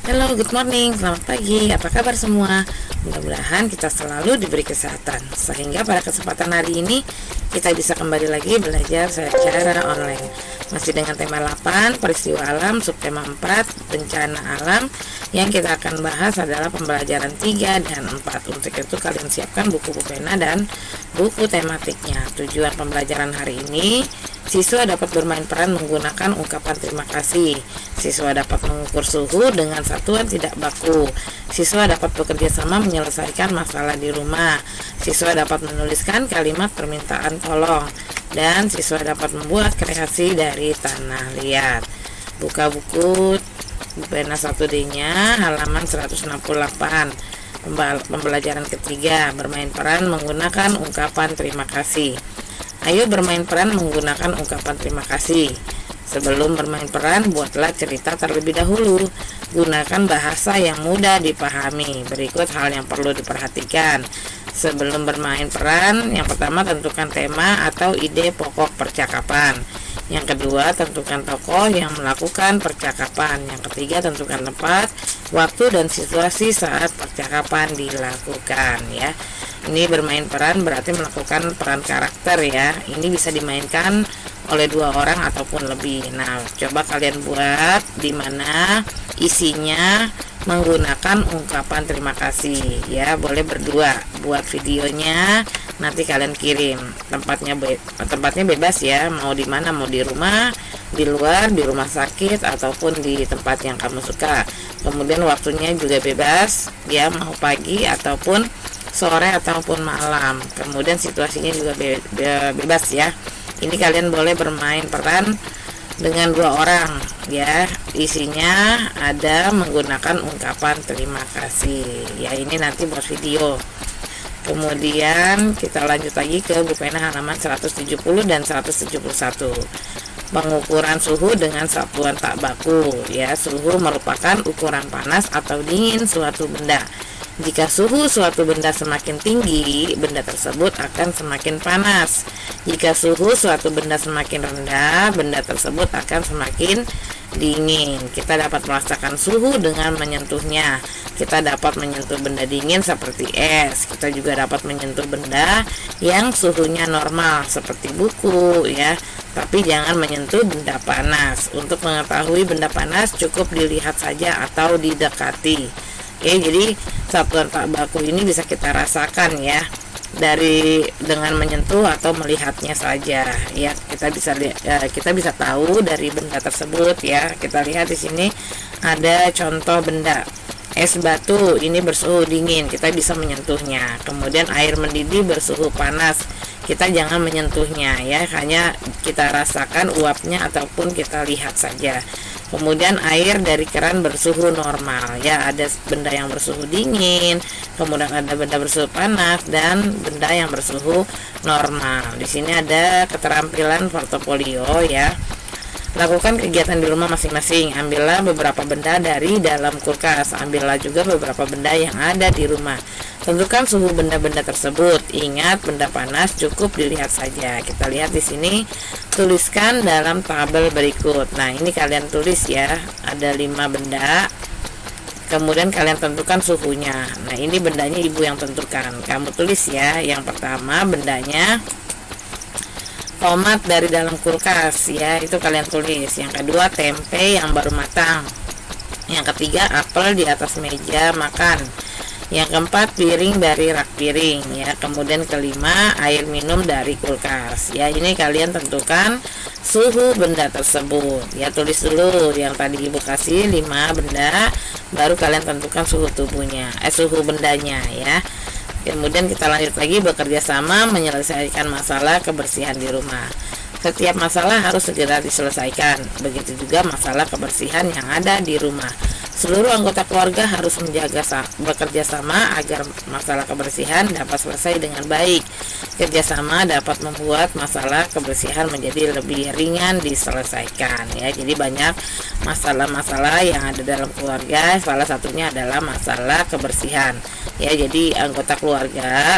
Halo, good morning, selamat pagi. Apa kabar semua? Mudah-mudahan kita selalu diberi kesehatan, sehingga pada kesempatan hari ini kita bisa kembali lagi belajar secara online. Masih dengan tema 8, peristiwa alam, subtema 4, bencana alam. Yang kita akan bahas adalah pembelajaran 3 dan 4. Untuk itu kalian siapkan buku pena dan buku tematiknya. Tujuan pembelajaran hari ini, siswa dapat bermain peran menggunakan ungkapan terima kasih. Siswa dapat mengukur suhu dengan satuan tidak baku. Siswa dapat bekerja sama menyelesaikan masalah di rumah. Siswa dapat menuliskan kalimat permintaan tolong. Dan siswa dapat membuat kreasi dari tanah liat. Buka buku pena 1D-nya halaman 168. Pembelajaran ketiga, bermain peran menggunakan ungkapan terima kasih. Ayo bermain peran menggunakan ungkapan terima kasih. Sebelum bermain peran, buatlah cerita terlebih dahulu. Gunakan bahasa yang mudah dipahami. Berikut hal yang perlu diperhatikan. Sebelum bermain peran, yang pertama tentukan tema atau ide pokok percakapan. Yang kedua, tentukan tokoh yang melakukan percakapan. Yang ketiga, tentukan tempat, waktu, dan situasi saat percakapan dilakukan, ya. Ini bermain peran berarti melakukan peran karakter, ya. Ini bisa dimainkan oleh 2 orang ataupun lebih. Nah, coba kalian buat di mana isinya menggunakan ungkapan terima kasih, ya. Boleh berdua. Buat videonya nanti kalian kirim. Tempatnya bebas, ya. Mau di mana? Mau di rumah, di luar, di rumah sakit, ataupun di tempat yang kamu suka. Kemudian waktunya juga bebas, ya. Mau pagi ataupun sore ataupun malam. Kemudian situasinya juga bebas, ya. Ini kalian boleh bermain peran dengan 2 orang, ya. Isinya ada menggunakan ungkapan terima kasih, ya. Ini nanti buat video. Kemudian kita lanjut lagi ke buku pena halaman 170 dan 171. Pengukuran suhu dengan satuan tak baku, ya. Suhu merupakan ukuran panas atau dingin suatu benda. Jika suhu suatu benda semakin tinggi, benda tersebut akan semakin panas. Jika suhu suatu benda semakin rendah, benda tersebut akan semakin dingin. Kita dapat merasakan suhu dengan menyentuhnya. Kita dapat menyentuh benda dingin seperti es. Kita juga dapat menyentuh benda yang suhunya normal seperti buku, ya. Tapi jangan menyentuh benda panas. Untuk mengetahui benda panas cukup dilihat saja atau didekati. Oke, jadi satuan tak baku ini bisa kita rasakan, ya, dengan menyentuh atau melihatnya saja, ya. Kita bisa tahu dari benda tersebut, ya. Kita lihat di sini ada contoh benda. Es batu ini bersuhu dingin, kita bisa menyentuhnya. Kemudian air mendidih bersuhu panas, kita jangan menyentuhnya, ya. Hanya kita rasakan uapnya ataupun kita lihat saja. Kemudian air dari keran bersuhu normal, ya. Ada benda yang bersuhu dingin, kemudian ada benda bersuhu panas, dan benda yang bersuhu normal. Di sini ada keterampilan portofolio, ya. Lakukan kegiatan di rumah masing-masing. Ambillah beberapa benda dari dalam kulkas. Ambillah juga beberapa benda yang ada di rumah. Tentukan suhu benda-benda tersebut. Ingat, benda panas cukup dilihat saja. Kita lihat di sini, tuliskan dalam tabel berikut. Nah, ini kalian tulis, ya. Ada 5 benda. Kemudian kalian tentukan suhunya. Nah, ini bendanya ibu yang tentukan. Kamu tulis, ya. Yang pertama bendanya tomat dari dalam kulkas, ya, itu kalian tulis. Yang kedua tempe yang baru matang. Yang ketiga apel di atas meja makan. Yang keempat piring dari rak piring, ya. Kemudian kelima air minum dari kulkas, ya. Ini kalian tentukan suhu benda tersebut, ya. Tulis dulu yang tadi ibu kasih 5 benda, baru kalian tentukan suhu suhu bendanya, ya. Kemudian kita lanjut lagi, bekerja sama menyelesaikan masalah kebersihan di rumah. Setiap masalah harus segera diselesaikan. Begitu juga masalah kebersihan yang ada di rumah. Seluruh anggota keluarga harus bekerja sama agar masalah kebersihan dapat selesai dengan baik. Kerjasama dapat membuat masalah kebersihan menjadi lebih ringan diselesaikan, ya. Jadi banyak masalah-masalah yang ada dalam keluarga, salah satunya adalah masalah kebersihan, ya. Jadi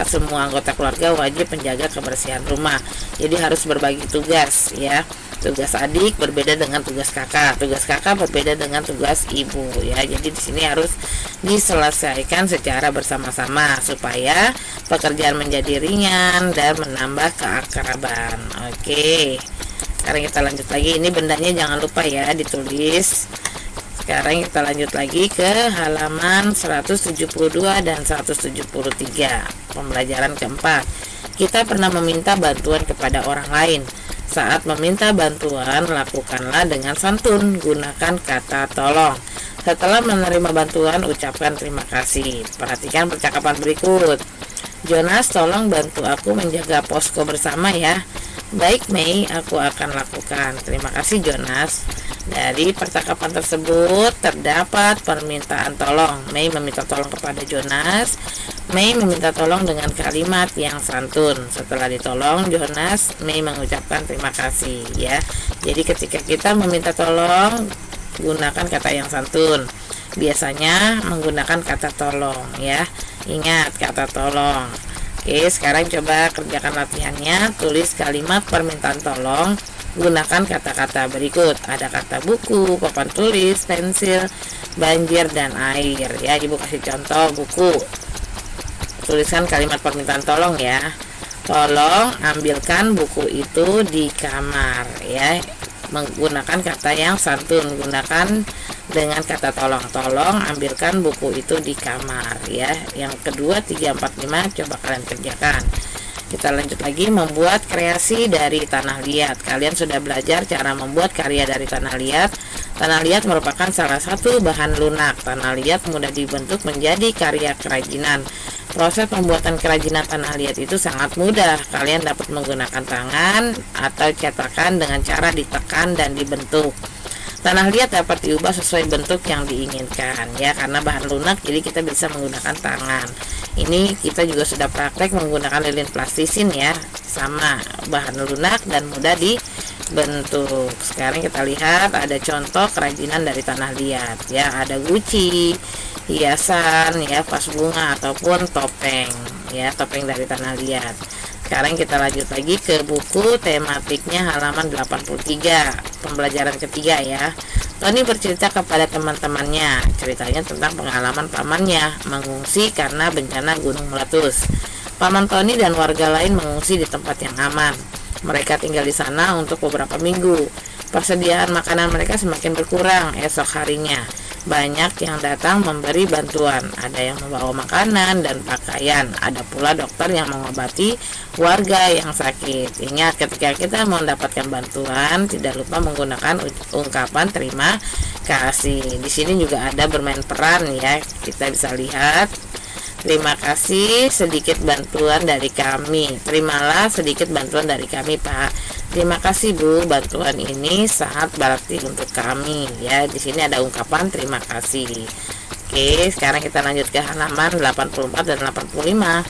semua anggota keluarga wajib menjaga kebersihan rumah. Jadi harus berbagi tugas, ya. Tugas adik berbeda dengan tugas kakak berbeda dengan tugas ibu ya. Jadi di sini harus diselesaikan secara bersama-sama supaya pekerjaan menjadi ringan dan menambah keakraban. Oke, sekarang kita lanjut lagi. Ini bendanya jangan lupa ya ditulis. Sekarang kita lanjut lagi ke halaman 172 dan 173. Pembelajaran keempat. Kita pernah meminta bantuan kepada orang lain. Saat meminta bantuan, lakukanlah dengan santun, gunakan kata tolong. Setelah menerima bantuan, ucapkan terima kasih. Perhatikan percakapan berikut. Jonas, tolong bantu aku menjaga posko bersama ya. Baik Mei, aku akan lakukan. Terima kasih Jonas. Dari percakapan tersebut terdapat permintaan tolong. Mei meminta tolong kepada Jonas. Mei meminta tolong dengan kalimat yang santun. Setelah ditolong Jonas, Mei mengucapkan terima kasih ya. Jadi ketika kita meminta tolong, gunakan kata yang santun. Biasanya menggunakan kata tolong ya. Ingat kata tolong. Oke, sekarang coba kerjakan latihannya. Tulis kalimat permintaan tolong. Gunakan kata-kata berikut. Ada kata buku, papan tulis, pensil, banjir, dan air ya. Ibu kasih contoh buku. Tuliskan kalimat permintaan tolong ya. Tolong ambilkan buku itu di kamar ya. Menggunakan kata yang santun. Gunakan dengan kata tolong. Tolong ambilkan buku itu di kamar ya. Yang kedua 3, 4, 5 coba kalian kerjakan. Kita lanjut lagi, membuat kreasi dari tanah liat. Kalian sudah belajar cara membuat karya dari tanah liat. Tanah liat merupakan salah satu bahan lunak. Tanah liat mudah dibentuk menjadi karya kerajinan. Proses pembuatan kerajinan tanah liat itu sangat mudah. Kalian dapat menggunakan tangan atau cetakan dengan cara ditekan dan dibentuk. Tanah liat dapat diubah sesuai bentuk yang diinginkan ya, karena bahan lunak jadi kita bisa menggunakan tangan. Ini kita juga sudah praktek menggunakan lilin plastisin ya, sama bahan lunak dan mudah dibentuk. Sekarang kita lihat ada contoh kerajinan dari tanah liat ya, ada guci, hiasan ya, vas bunga ataupun topeng ya, topeng dari tanah liat. Sekarang kita lanjut lagi ke buku tematiknya halaman 83, pembelajaran ketiga ya. Tony bercerita kepada teman-temannya. Ceritanya tentang pengalaman pamannya mengungsi karena bencana gunung meletus. Paman Tony dan warga lain mengungsi di tempat yang aman. Mereka tinggal di sana untuk beberapa minggu. Persediaan makanan mereka semakin berkurang esok harinya. Banyak yang datang memberi bantuan. Ada yang membawa makanan dan pakaian. Ada pula dokter yang mengobati warga yang sakit. Ingat, ketika kita mendapatkan bantuan, tidak lupa menggunakan ungkapan terima kasih. Di sini juga ada bermain peran ya. Kita bisa lihat. Terima kasih, sedikit bantuan dari kami. Terimalah sedikit bantuan dari kami, Pak. Terima kasih, Bu. Bantuan ini sangat berarti untuk kami. Ya, di sini ada ungkapan terima kasih. Oke, sekarang kita lanjut ke halaman 84 dan 85.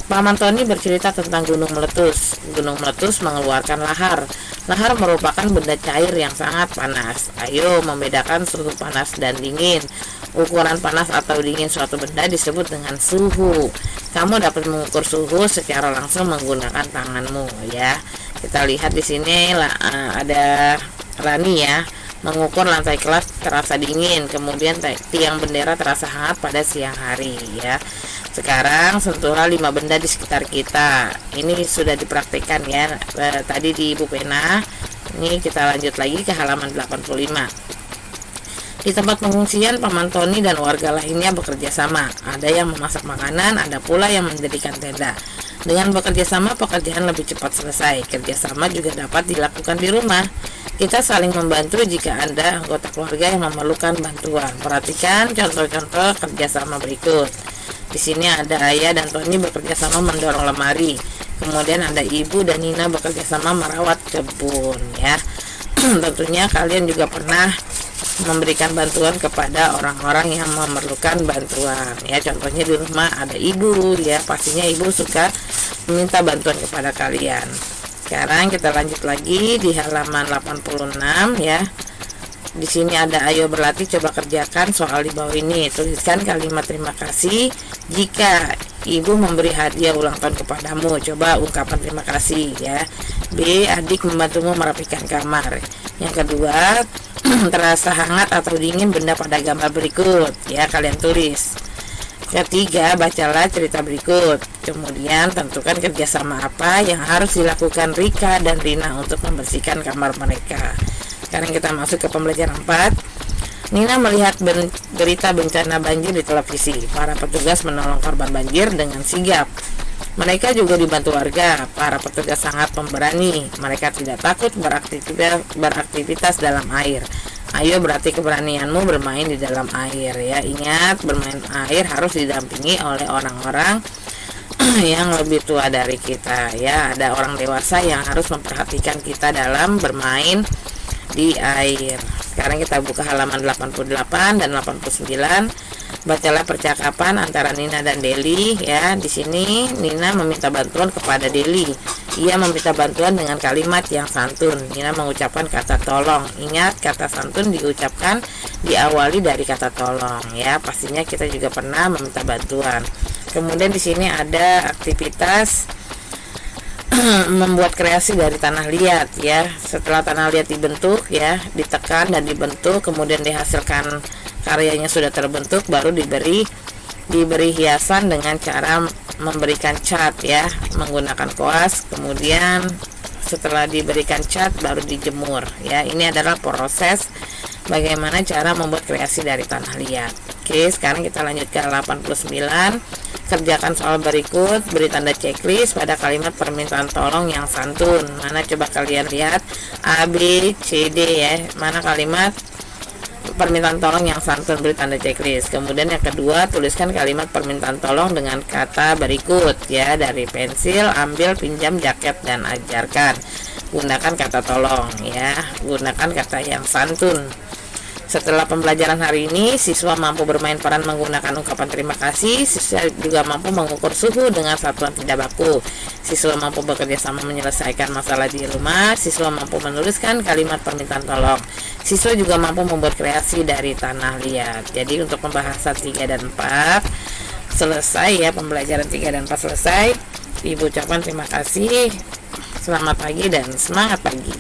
Paman Tony bercerita tentang gunung meletus. Gunung meletus mengeluarkan lahar. Lahar merupakan benda cair yang sangat panas. Ayo membedakan suhu panas dan dingin. Ukuran panas atau dingin suatu benda disebut dengan suhu. Kamu dapat mengukur suhu secara langsung menggunakan tanganmu ya. Kita lihat di sini ada Rani ya, mengukur lantai kelas terasa dingin, kemudian tiang bendera terasa hangat pada siang hari ya. Sekarang sentuhlah 5 benda di sekitar kita. Ini sudah dipraktikkan ya tadi di ibu pena. Ini kita lanjut lagi ke halaman 85. Di tempat pengungsian, Paman Tony dan warga lainnya bekerja sama. Ada yang memasak makanan, ada pula yang mendirikan tenda. Dengan bekerja sama, pekerjaan lebih cepat selesai. Kerjasama juga dapat dilakukan di rumah. Kita saling membantu jika ada anggota keluarga yang memerlukan bantuan. Perhatikan contoh-contoh kerjasama berikut. Di sini ada Ayah dan Tony bekerja sama mendorong lemari. Kemudian ada Ibu dan Nina bekerja sama merawat kebun ya. Tentunya kalian juga pernah memberikan bantuan kepada orang-orang yang memerlukan bantuan ya. Contohnya di rumah ada ibu ya, pastinya ibu suka meminta bantuan kepada kalian. Sekarang kita lanjut lagi di halaman 86 ya. Di sini ada ayo berlatih, coba kerjakan soal di bawah ini. Tuliskan kalimat terima kasih jika ibu memberi hadiah ulang tahun kepadamu. Coba ungkapan terima kasih ya. B. Adik membantumu merapikan kamar. Yang kedua, terasa hangat atau dingin benda pada gambar berikut ya, kalian tulis. Ketiga, bacalah cerita berikut. Kemudian tentukan kerjasama apa yang harus dilakukan Rika dan Rina untuk membersihkan kamar mereka. Sekarang kita masuk ke pembelajaran 4. Nina melihat berita bencana banjir di televisi. Para petugas menolong korban banjir dengan sigap. Mereka juga dibantu warga. Para petugas sangat pemberani. Mereka tidak takut beraktivitas dalam air. Ayo, berarti keberanianmu bermain di dalam air ya. Ingat, bermain air harus didampingi oleh orang-orang yang lebih tua dari kita ya. Ada orang dewasa yang harus memperhatikan kita dalam bermain di air. Sekarang kita buka halaman 88 dan 89. Bacalah percakapan antara Nina dan Deli ya. Di sini Nina meminta bantuan kepada Deli. Ia meminta bantuan dengan kalimat yang santun. Nina mengucapkan kata tolong. Ingat, kata santun diucapkan diawali dari kata tolong ya. Pastinya kita juga pernah meminta bantuan. Kemudian di sini ada aktivitas membuat kreasi dari tanah liat ya. Setelah tanah liat dibentuk ya, ditekan dan dibentuk, kemudian dihasilkan karyanya sudah terbentuk, baru diberi hiasan dengan cara memberikan cat ya, menggunakan koas. Kemudian setelah diberikan cat baru dijemur ya. Ini adalah proses bagaimana cara membuat kreasi dari tanah liat. Oke, sekarang kita lanjut ke 89. Kerjakan soal berikut, beri tanda checklist pada kalimat permintaan tolong yang santun. Mana coba kalian lihat? A, B, C, D ya. Mana kalimat permintaan tolong yang santun, beri tanda checklist. Kemudian yang kedua, tuliskan kalimat permintaan tolong dengan kata berikut ya. Dari pensil, ambil, pinjam, jaket, dan ajarkan. Gunakan kata tolong ya. Gunakan kata yang santun. Setelah pembelajaran hari ini, siswa mampu bermain peran menggunakan ungkapan terima kasih. Siswa juga mampu mengukur suhu dengan satuan tidak baku. Siswa mampu bekerja sama menyelesaikan masalah di rumah. Siswa mampu menuliskan kalimat permintaan tolong. Siswa juga mampu membuat kreasi dari tanah liat. Jadi untuk pembahasan 3 dan 4 selesai ya. Pembelajaran 3 dan 4 selesai. Ibu ucapkan terima kasih. Selamat pagi dan semangat pagi.